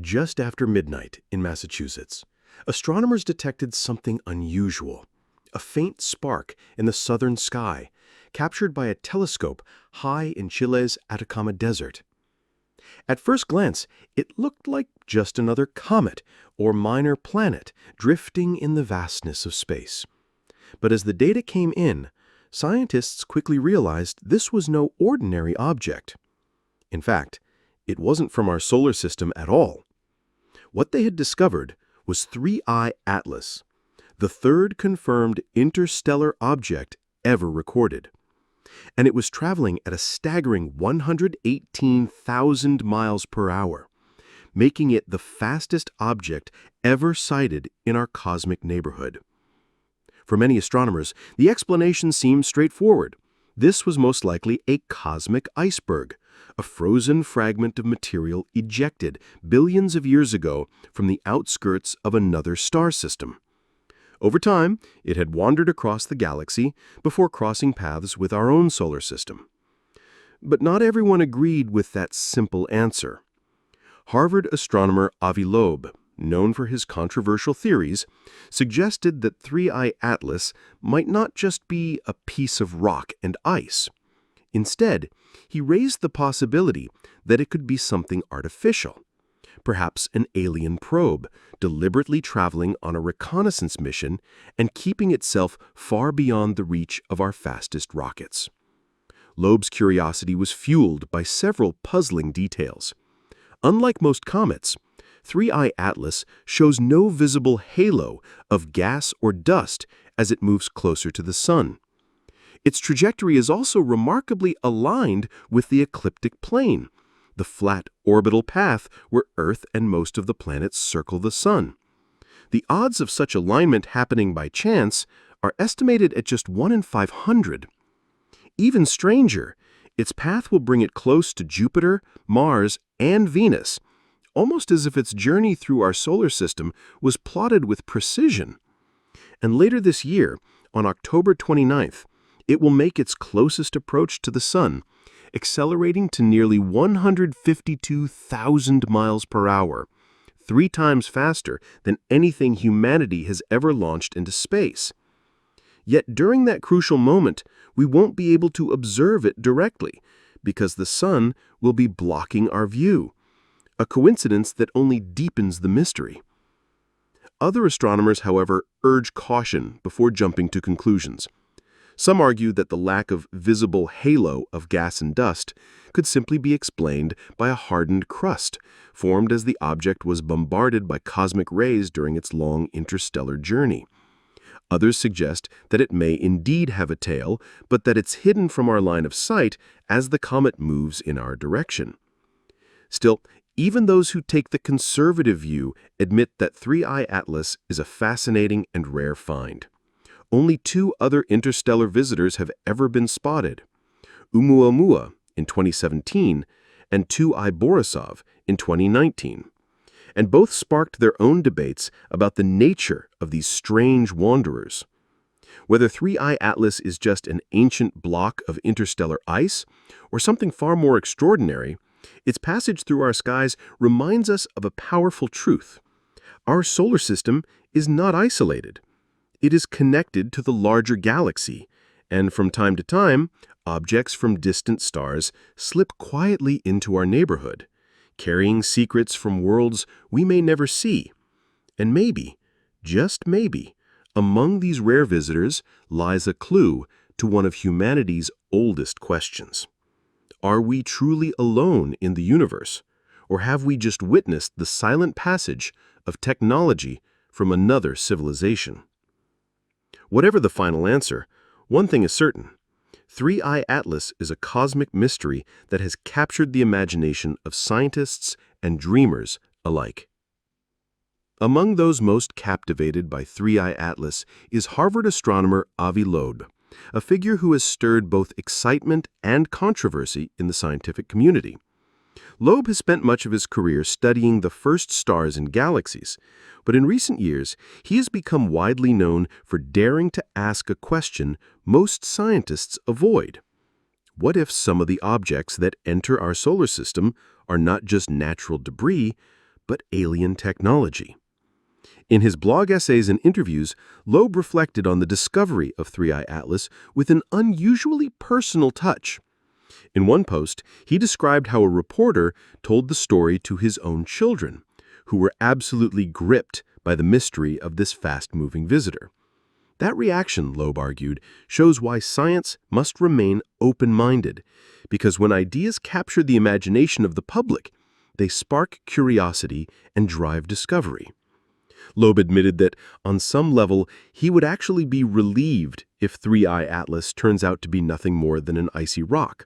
Just after midnight in Massachusetts, astronomers detected something unusual, a faint spark in the southern sky, captured by a telescope high in Chile's Atacama Desert. At first glance, it looked like just another comet or minor planet drifting in the vastness of space. But as the data came in, scientists quickly realized this was no ordinary object. In fact, it wasn't from our solar system at all. What they had discovered was 3I Atlas, the third confirmed interstellar object ever recorded. And it was traveling at a staggering 118,000 miles per hour, making it the fastest object ever sighted in our cosmic neighborhood. For many astronomers, the explanation seemed straightforward. This was most likely a cosmic iceberg, a frozen fragment of material ejected billions of years ago from the outskirts of another star system. Over time, it had wandered across the galaxy before crossing paths with our own solar system. But not everyone agreed with that simple answer. Harvard astronomer Avi Loeb, known for his controversial theories, suggested that 3I Atlas might not just be a piece of rock and ice. Instead, he raised the possibility that it could be something artificial, perhaps an alien probe, deliberately traveling on a reconnaissance mission and keeping itself far beyond the reach of our fastest rockets. Loeb's curiosity was fueled by several puzzling details. Unlike most comets, 3I Atlas shows no visible halo of gas or dust as it moves closer to the Sun. Its trajectory is also remarkably aligned with the ecliptic plane, the flat orbital path where Earth and most of the planets circle the Sun. The odds of such alignment happening by chance are estimated at just 1 in 500. Even stranger, its path will bring it close to Jupiter, Mars, and Venus, almost as if its journey through our solar system was plotted with precision. And later this year, on October 29th, it will make its closest approach to the Sun, accelerating to nearly 152,000 miles per hour, 3 times faster than anything humanity has ever launched into space. Yet during that crucial moment, we won't be able to observe it directly, because the Sun will be blocking our view, a coincidence that only deepens the mystery. Other astronomers, however, urge caution before jumping to conclusions. Some argue that the lack of visible halo of gas and dust could simply be explained by a hardened crust, formed as the object was bombarded by cosmic rays during its long interstellar journey. Others suggest that it may indeed have a tail, but that it's hidden from our line of sight as the comet moves in our direction. Still, even those who take the conservative view admit that 3I Atlas is a fascinating and rare find. Only 2 other interstellar visitors have ever been spotted, Oumuamua in 2017 and 2I Borisov in 2019. And both sparked their own debates about the nature of these strange wanderers. Whether 3I Atlas is just an ancient block of interstellar ice or something far more extraordinary, its passage through our skies reminds us of a powerful truth. Our solar system is not isolated. It is connected to the larger galaxy, and from time to time, objects from distant stars slip quietly into our neighborhood, carrying secrets from worlds we may never see. And maybe, just maybe, among these rare visitors lies a clue to one of humanity's oldest questions. Are we truly alone in the universe, or have we just witnessed the silent passage of technology from another civilization? Whatever the final answer, one thing is certain. 3I Atlas is a cosmic mystery that has captured the imagination of scientists and dreamers alike. Among those most captivated by 3I Atlas is Harvard astronomer Avi Loeb, a figure who has stirred both excitement and controversy in the scientific community. Loeb has spent much of his career studying the first stars and galaxies, but in recent years, he has become widely known for daring to ask a question most scientists avoid. What if some of the objects that enter our solar system are not just natural debris, but alien technology. In his blog essays and interviews, Loeb reflected on the discovery of 3I Atlas with an unusually personal touch. In one post, he described how a reporter told the story to his own children, who were absolutely gripped by the mystery of this fast-moving visitor. That reaction, Loeb argued, shows why science must remain open-minded, because when ideas capture the imagination of the public, they spark curiosity and drive discovery. Loeb admitted that, on some level, he would actually be relieved if 3I Atlas turns out to be nothing more than an icy rock.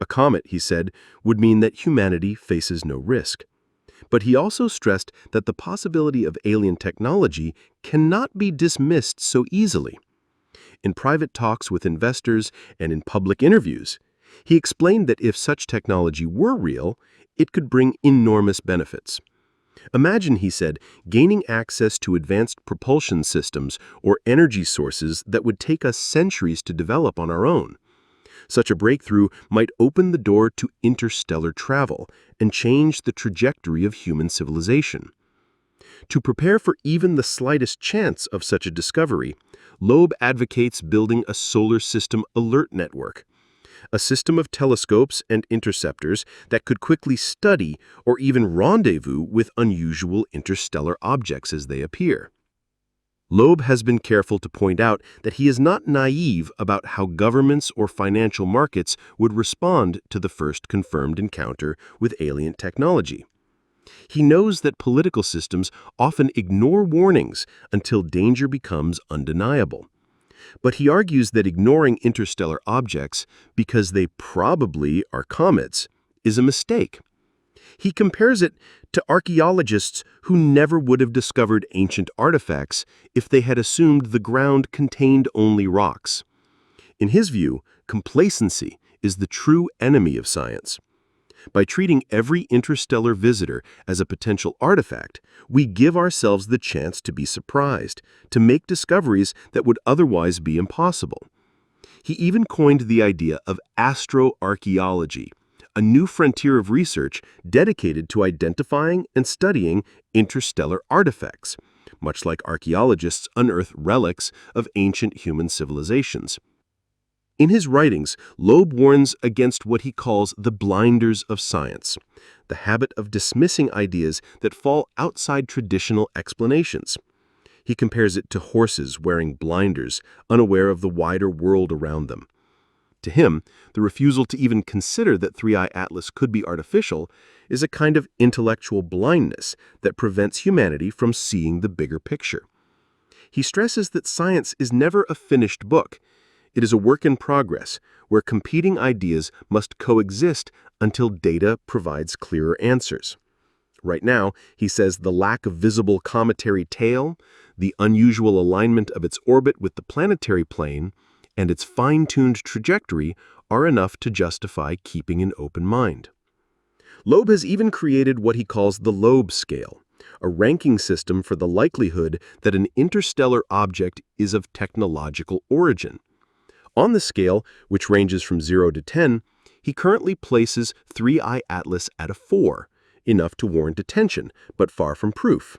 A comet, he said, would mean that humanity faces no risk. But he also stressed that the possibility of alien technology cannot be dismissed so easily. In private talks with investors and in public interviews, he explained that if such technology were real, it could bring enormous benefits. Imagine, he said, gaining access to advanced propulsion systems or energy sources that would take us centuries to develop on our own. Such a breakthrough might open the door to interstellar travel and change the trajectory of human civilization. To prepare for even the slightest chance of such a discovery, Loeb advocates building a solar system alert network, a system of telescopes and interceptors that could quickly study or even rendezvous with unusual interstellar objects as they appear. Loeb has been careful to point out that he is not naive about how governments or financial markets would respond to the first confirmed encounter with alien technology. He knows that political systems often ignore warnings until danger becomes undeniable. But he argues that ignoring interstellar objects because they probably are comets is a mistake. He compares it to archaeologists who never would have discovered ancient artifacts if they had assumed the ground contained only rocks. In his view, complacency is the true enemy of science. By treating every interstellar visitor as a potential artifact, we give ourselves the chance to be surprised, to make discoveries that would otherwise be impossible. He even coined the idea of astroarchaeology, a new frontier of research dedicated to identifying and studying interstellar artifacts, much like archaeologists unearth relics of ancient human civilizations. In his writings, Loeb warns against what he calls the blinders of science, the habit of dismissing ideas that fall outside traditional explanations. He compares it to horses wearing blinders, unaware of the wider world around them. To him, the refusal to even consider that 3I Atlas could be artificial is a kind of intellectual blindness that prevents humanity from seeing the bigger picture. He stresses that science is never a finished book. It is a work in progress, where competing ideas must coexist until data provides clearer answers. Right now, he says the lack of visible cometary tail, the unusual alignment of its orbit with the planetary plane, and its fine-tuned trajectory are enough to justify keeping an open mind. Loeb has even created what he calls the Loeb scale, a ranking system for the likelihood that an interstellar object is of technological origin. On the scale, which ranges from 0 to 10, he currently places 3I Atlas at a 4, enough to warrant attention, but far from proof.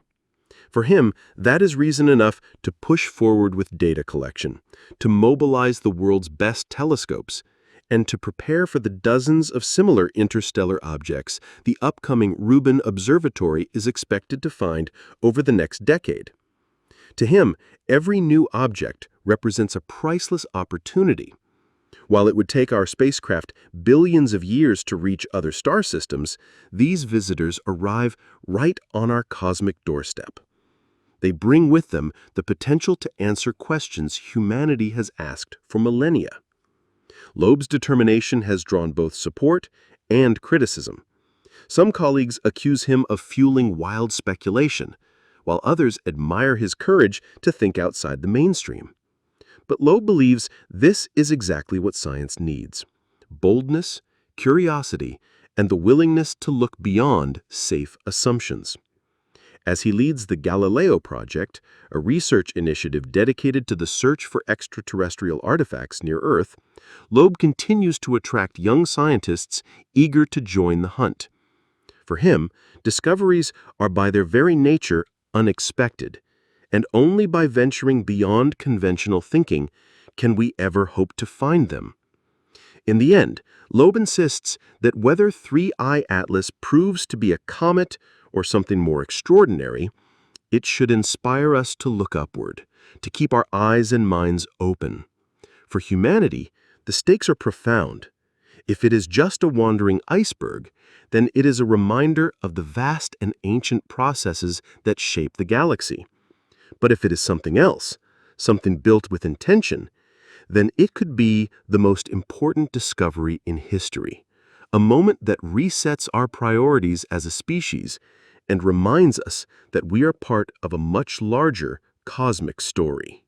For him, that is reason enough to push forward with data collection, to mobilize the world's best telescopes, and to prepare for the dozens of similar interstellar objects the upcoming Rubin Observatory is expected to find over the next decade. To him, every new object represents a priceless opportunity. While it would take our spacecraft billions of years to reach other star systems, these visitors arrive right on our cosmic doorstep. They bring with them the potential to answer questions humanity has asked for millennia. Loeb's determination has drawn both support and criticism. Some colleagues accuse him of fueling wild speculation, while others admire his courage to think outside the mainstream. But Loeb believes this is exactly what science needs: boldness, curiosity, and the willingness to look beyond safe assumptions. As he leads the Galileo Project, a research initiative dedicated to the search for extraterrestrial artifacts near Earth, Loeb continues to attract young scientists eager to join the hunt. For him, discoveries are by their very nature unexpected, and only by venturing beyond conventional thinking can we ever hope to find them. In the end, Loeb insists that whether 3I Atlas proves to be a comet or something more extraordinary, it should inspire us to look upward, to keep our eyes and minds open. For humanity, the stakes are profound. If it is just a wandering iceberg, then it is a reminder of the vast and ancient processes that shape the galaxy. But if it is something else, something built with intention, then it could be the most important discovery in history, a moment that resets our priorities as a species and reminds us that we are part of a much larger cosmic story.